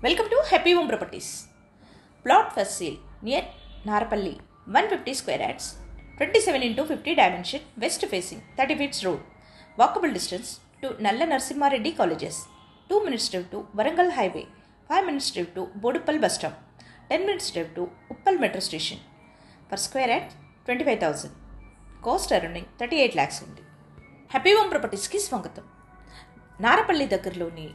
Welcome to Happy Home Properties. Plot for sale near Narapalli, 150 square yards, 27 into 50 dimension, west facing, 30 feet road. Walkable distance to Nalla Narsimha Reddy Colleges. 2 minutes drive to Warangal Highway, 5 minutes drive to Boduppal bus stop, 10 minutes drive to Uppal metro station. Per square yard, 25,000. Cost arounding 38 lakhs ఉంది. Happy home ప్రాపర్టీస్కి స్వాగతం. నారపల్లి దగ్గరలోని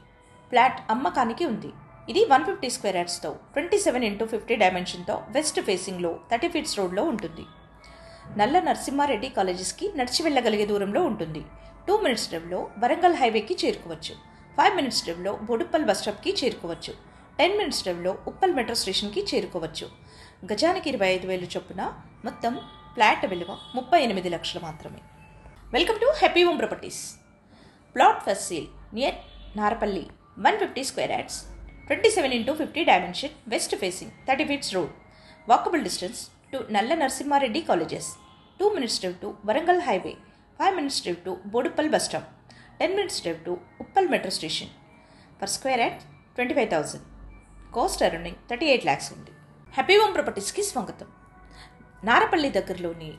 flat అమ్మకానికి ఉంది. ఇది 150 square యార్డ్స్తో 27 into 50 డైమెన్షన్తో west ఫేసింగ్లో 30 feets రోడ్లో ఉంటుంది. నల్ల నరసింహారెడ్డి కాలేజెస్కి నడిచి వెళ్ళగలిగే దూరంలో ఉంటుంది. 2 minutes డ్రైవ్లో వరంగల్ హైవేకి చేరుకోవచ్చు. 5 minutes డ్రైవ్లో బోడుప్పల్ బస్ స్టాప్కి చేరుకోవచ్చు. 10 minutes డ్రైవ్లో ఉప్పల్ మెట్రో స్టేషన్కి చేరుకోవచ్చు. గజానికి 25,000 చొప్పున మొత్తం ఫ్లాట్ విలువ 38 లక్షలు మాత్రమే. Welcome to happy home properties. Plot for sale near Narapally, 150 square yards, 27 into 50 dimension, west facing, 30 feet road. Walkable distance to Nalla Narsimha Reddy Colleges. 2 minutes drive to Warangal Highway, 5 minutes drive to Boduppal bus stop, 10 minutes drive to Uppal metro station. Per square yard, 25,000. Cost arounding 38 lakhs ఉంది. Happy home ప్రాపర్టీస్కి స్వాగతం. నారపల్లి దగ్గరలోని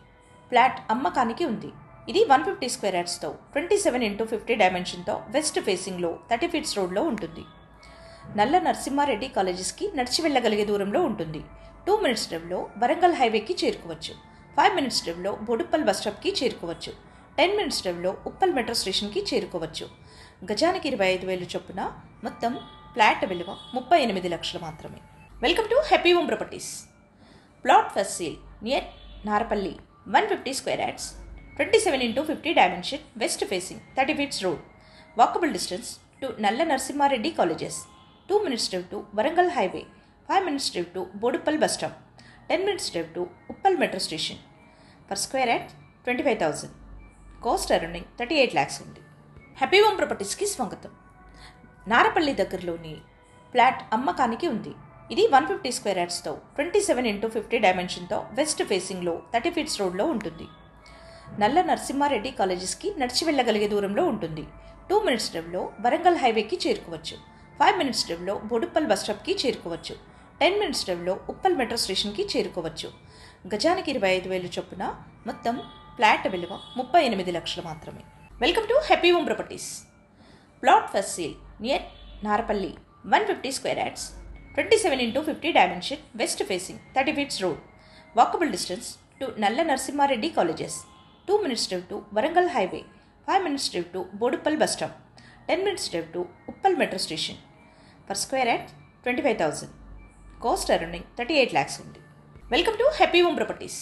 flat అమ్మకానికి ఉంది. ఇది 150 square యార్డ్స్తో 27 into 50 డైమెన్షన్తో west ఫేసింగ్లో 30 feets రోడ్లో ఉంటుంది. నల్ల నరసింహారెడ్డి కాలేజెస్కి నడిచి వెళ్ళగలిగే దూరంలో ఉంటుంది. 2 minutes డ్రైవ్లో వరంగల్ హైవేకి చేరుకోవచ్చు. 5 minutes డ్రైవ్లో బోడుప్పల్ బస్ స్టాప్కి చేరుకోవచ్చు. 10 minutes డ్రైవ్లో ఉప్పల్ మెట్రో స్టేషన్కి చేరుకోవచ్చు. గజానికి 25,000 చొప్పున మొత్తం ఫ్లాట్ విలువ 38 లక్షలు మాత్రమే. Welcome to happy home properties. Plot for sale near Narapally, 150 square yards, 27 into 50 dimension, west facing, 30 feet road. Walkable distance to Nalla Narsimha Reddy Colleges. 2 minutes drive to Warangal Highway, 5 minutes drive to Boduppal bus stop, 10 minutes drive to Uppal metro station. Per square yard, 25,000. Cost arounding 38 lakhs ఉంది. Happy home ప్రాపర్టీస్కి స్వాగతం. నారపల్లి దగ్గరలోని flat అమ్మకానికి ఉంది. ఇది 150 square యార్డ్స్తో 27 into 50 డైమెన్షన్తో west ఫేసింగ్లో 30 feets రోడ్లో ఉంటుంది. నల్ల నరసింహారెడ్డి కాలేజెస్కి నడిచి వెళ్ళగలిగే దూరంలో ఉంటుంది. 2 minutes డ్రైవ్లో వరంగల్ హైవేకి చేరుకోవచ్చు. 5 minutes డ్రైవ్లో బోడుప్పల్ బస్ స్టాప్కి చేరుకోవచ్చు. 10 minutes డ్రైవ్లో ఉప్పల్ మెట్రో స్టేషన్కి చేరుకోవచ్చు. గజానికి 25,000 చొప్పున మొత్తం ఫ్లాట్ విలువ 38 లక్షలు మాత్రమే. Welcome to happy home properties. Plot for sale near Narapally, 150 square yards, 27 into 50 dimension, west facing, 30 feet road. Walkable distance to Nalla Narsimha Reddy Colleges. 2 minutes drive to Warangal Highway, 5 minutes drive to Boduppal bus stop, 10 minutes drive to Uppal metro station. Per square yard, 25,000. Cost arounding 38 lakhs ఉంది. Happy home ప్రాపర్టీస్కి స్వాగతం. నారపల్లి దగ్గరలోని flat అమ్మకానికి ఉంది. ఇది 150 square యార్డ్స్తో 27 into 50 dimension west facing 30 feets రోడ్లో ఉంటుంది. నల్ల నరసింహారెడ్డి కాలేజెస్కి నడిచి వెళ్ళగలిగే దూరంలో ఉంటుంది. 2 minutes డ్రైవ్లో వరంగల్ హైవేకి చేరుకోవచ్చు. 5 minutes డ్రైవ్లో ఉప్పల్ మెట్రో స్టేషన్కి చేరుకోవచ్చు. గజానికి 25,000 చొప్పున మొత్తం ఫ్లాట్ విలువ 38 లక్షలు మాత్రమే. Welcome to happy home properties. Plot for sale near Narapally, 150 square yards, 27 into 50 dimension, west facing, 30 feet road. Walkable distance to Nalla Narsimha Reddy Colleges. 2 minutes drive to Warangal Highway, 5 minutes drive to Boduppal bus stop, 10 minutes drive to Uppal metro station. Per square yard, 25,000. Cost arounding 38 lakhs ఉంది.2 minutes drive to Warangal Highway, 5 minutes drive to Warangal Highway, 5 minutes drive to Boduppal bus stop, 10 minutes drive to Uppal metro station. Per square yard, 25,000. Cost arounding 38 lakhs ఉంది. Welcome to happy home properties.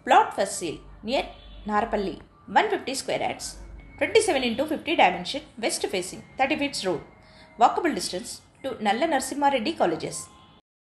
Plot for sale near Narapally, 150 square yards, 27 into 50 dimension, west facing, 30 feets road. Walkable distance to నల్ల Narasimha Reddy colleges.